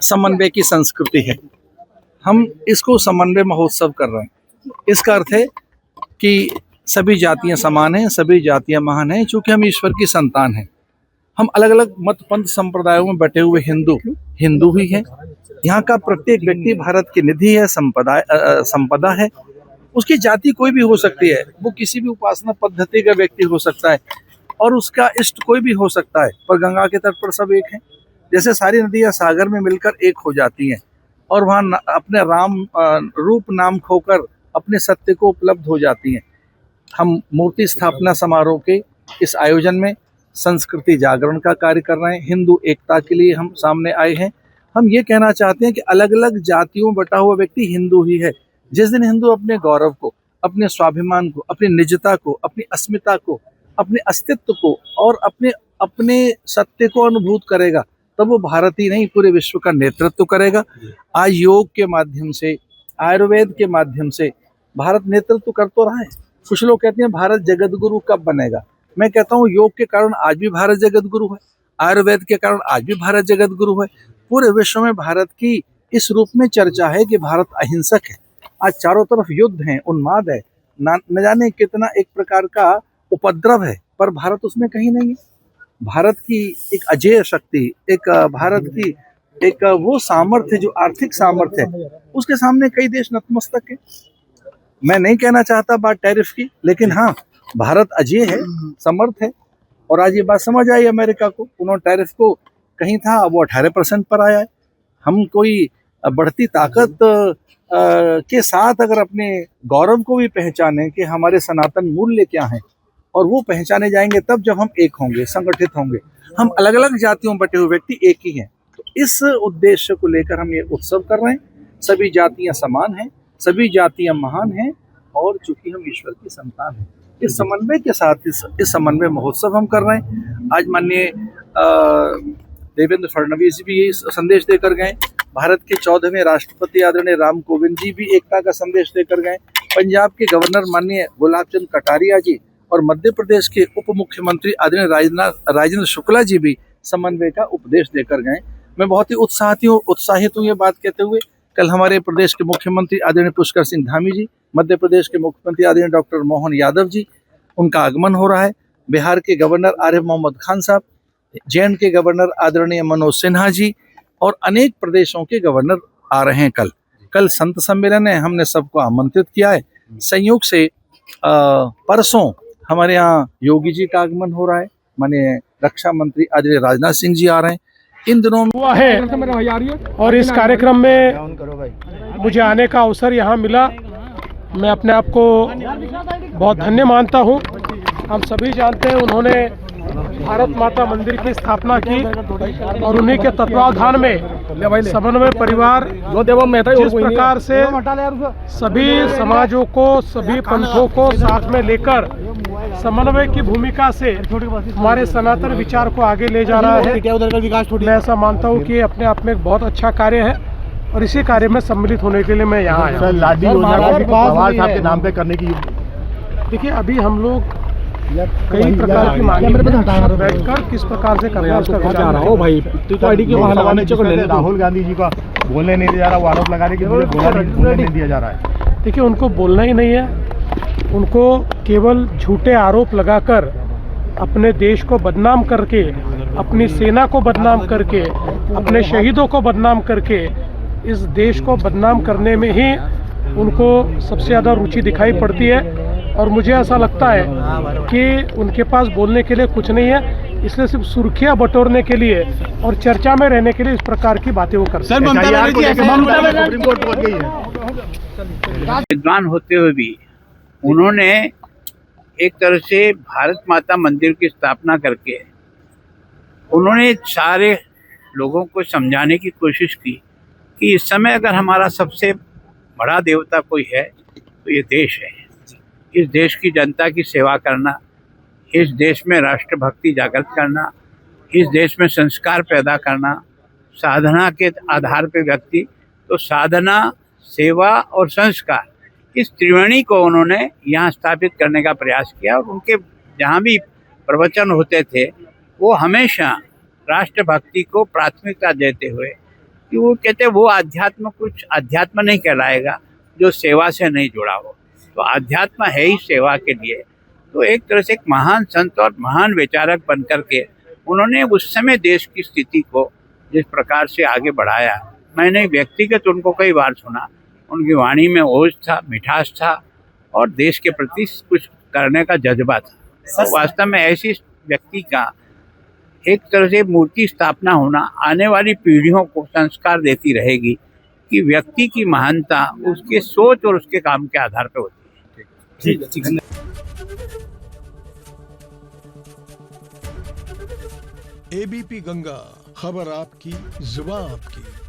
समन्वय की संस्कृति है। हम इसको समन्वय महोत्सव कर रहे हैं। इसका अर्थ है कि सभी जातियां समान हैं, सभी जातियां महान हैं। चूंकि हम ईश्वर की संतान हैं, हम अलग अलग मत पंथ संप्रदायों में बटे हुए हिंदू ही हैं। यहाँ का प्रत्येक व्यक्ति भारत की निधि है, संपदा है। उसकी जाति कोई भी हो सकती है, वो किसी भी उपासना पद्धति का व्यक्ति हो सकता है और उसका इष्ट कोई भी हो सकता है, पर गंगा के तट पर सब एक हैं। जैसे सारी नदियां सागर में मिलकर एक हो जाती हैं और वहाँ अपने राम रूप नाम खोकर अपने सत्य को उपलब्ध हो जाती हैं। हम मूर्ति स्थापना समारोह के इस आयोजन में संस्कृति जागरण का कार्य कर रहे हैं। हिंदू एकता के लिए हम सामने आए हैं। हम ये कहना चाहते हैं कि अलग अलग जातियों में बटा हुआ व्यक्ति हिंदू ही है। जिस दिन हिंदू अपने गौरव को, अपने स्वाभिमान को, अपनी निजता को, अपनी अस्मिता को, अपने अस्तित्व को और अपने सत्य को अनुभूत करेगा, तब वो भारत ही नहीं पूरे विश्व का नेतृत्व करेगा। आज योग के माध्यम से, आयुर्वेद के माध्यम से भारत नेतृत्व कर तो रहा है। कुछ लोग कहते हैं भारत जगत गुरु कब बनेगा। मैं कहता हूँ योग के कारण आज भी भारत जगत गुरु है, आयुर्वेद के कारण आज भी भारत जगत गुरु है। पूरे विश्व में भारत की इस रूप में चर्चा है कि भारत अहिंसक है। आज चारों तरफ युद्ध है, उन्माद है, न जाने कितना एक प्रकार का उपद्रव है, पर भारत उसमें कहीं नहीं है। भारत की एक अजेय शक्ति, एक भारत की एक वो सामर्थ्य जो आर्थिक सामर्थ्य है, उसके सामने कई देश नतमस्तक है। मैं नहीं कहना चाहता बात टैरिफ की, लेकिन हाँ, भारत अजेय है, समर्थ है। और आज ये बात समझ आई अमेरिका को, उन्होंने टैरिफ को कहीं था, वो 18% पर आया है। हम कोई बढ़ती ताकत के साथ अगर अपने गौरव को भी पहचानें कि हमारे सनातन मूल्य क्या हैं, और वो पहचाने जाएंगे तब जब हम एक होंगे, संगठित होंगे। हम अलग अलग जातियों बटे हुए व्यक्ति एक ही हैं। तो इस उद्देश्य को लेकर हम ये उत्सव कर रहे हैं। सभी जातियां समान हैं, सभी जातियां महान हैं, और चूंकि हम ईश्वर की संतान हैं, इस समन्वय के साथ इस समन्वय महोत्सव हम कर रहे हैं। आज माननीय देवेंद्र फडणवीस जी भी यही संदेश देकर गए। भारत के 14वें राष्ट्रपति आदरणीय राम कोविंद जी भी एकता का संदेश देकर गए। पंजाब के गवर्नर माननीय गुलाब चंद कटारिया जी और मध्य प्रदेश के उप मुख्यमंत्री आदरणीय राजेंद्र शुक्ला जी भी समन्वय का उपदेश देकर गए। मैं बहुत ही उत्साहित हूँ ये बात कहते हुए। कल हमारे प्रदेश के मुख्यमंत्री आदरणीय पुष्कर सिंह धामी जी, मध्य प्रदेश के मुख्यमंत्री आदरणीय डॉक्टर मोहन यादव जी, उनका आगमन हो रहा है। बिहार के गवर्नर आरिफ मोहम्मद खान साहब, जैन के गवर्नर आदरणीय मनोज सिन्हा जी और अनेक प्रदेशों के गवर्नर आ रहे हैं। कल संत सम्मेलन है, हमने सबको आमंत्रित किया है। संयोग से परसों हमारे यहाँ योगी जी का आगमन हो रहा है। माननीय रक्षा मंत्री आदरणीय राजनाथ सिंह जी आ रहे हैं। इन दिनों हुआ है और इस कार्यक्रम में मुझे आने का अवसर यहाँ मिला। मैं अपने आप को बहुत धन्य मानता हूँ। हम सभी जानते हैं उन्होंने भारत माता मंदिर की स्थापना की और उन्हीं के तत्वावधान में समन्वय परिवार जिस प्रकार से सभी समाजों को, सभी पंथों को साथ में लेकर समन्वय की भूमिका से हमारे सनातन विचार को आगे ले जा रहा है, मैं ऐसा मानता हूँ कि अपने आप में एक बहुत अच्छा कार्य है और इसी कार्य में सम्मिलित होने के लिए मैं यहाँ आया। लाडली योजना को पवार साहब के नाम पे करने की, देखिए अभी हम लोग कई प्रकार की मांगे बैठकर किस प्रकार से करना उसका विचार रहा हो भाई। राहुल गांधी जी का बोलने नहीं दिया जा रहा, वो आरोप लगा रहे कि बोलने नहीं दिया जा रहा है। देखिए उनको बोलना ही नहीं है, उनको केवल झूठे आरोप लगाकर अपने देश को बदनाम करके, अपनी सेना को बदनाम करके, अपने शहीदों को बदनाम करके इस देश को बदनाम करने में ही उनको सबसे ज़्यादा रुचि दिखाई पड़ती है। और मुझे ऐसा लगता है कि उनके पास बोलने के लिए कुछ नहीं है, इसलिए सिर्फ सुर्खियां बटोरने के लिए और चर्चा में रहने के लिए इस प्रकार की बातें वो करते हैं। विद्वान होते हुए भी उन्होंने एक तरह से भारत माता मंदिर की स्थापना करके उन्होंने सारे लोगों को समझाने की कोशिश की कि इस समय अगर हमारा सबसे बड़ा देवता कोई है तो ये देश है। इस देश की जनता की सेवा करना, इस देश में राष्ट्रभक्ति जागृत करना, इस देश में संस्कार पैदा करना, साधना के आधार पर व्यक्ति, तो साधना, सेवा और संस्कार, इस त्रिवेणी को उन्होंने यहाँ स्थापित करने का प्रयास किया। और उनके जहाँ भी प्रवचन होते थे वो हमेशा राष्ट्रभक्ति को प्राथमिकता देते हुए कि वो कहते वो अध्यात्म कुछ अध्यात्म नहीं कहलाएगा जो सेवा से नहीं जुड़ा हो। तो अध्यात्म है ही सेवा के लिए। तो एक तरह से एक महान संत और महान विचारक बन करके उन्होंने उस समय देश की स्थिति को जिस प्रकार से आगे बढ़ाया, मैंने व्यक्तिगत उनको कई बार सुना। उनकी वाणी में ओज था, मिठास था और देश के प्रति कुछ करने का जज्बा था। तो वास्तव में ऐसी व्यक्ति का एक तरह से मूर्ति स्थापना होना आने वाली पीढ़ियों को संस्कार देती रहेगी कि व्यक्ति की महानता उसके सोच और उसके काम के आधार पर होती है। एबीपी गंगा, खबर आपकी, जुबान आपकी।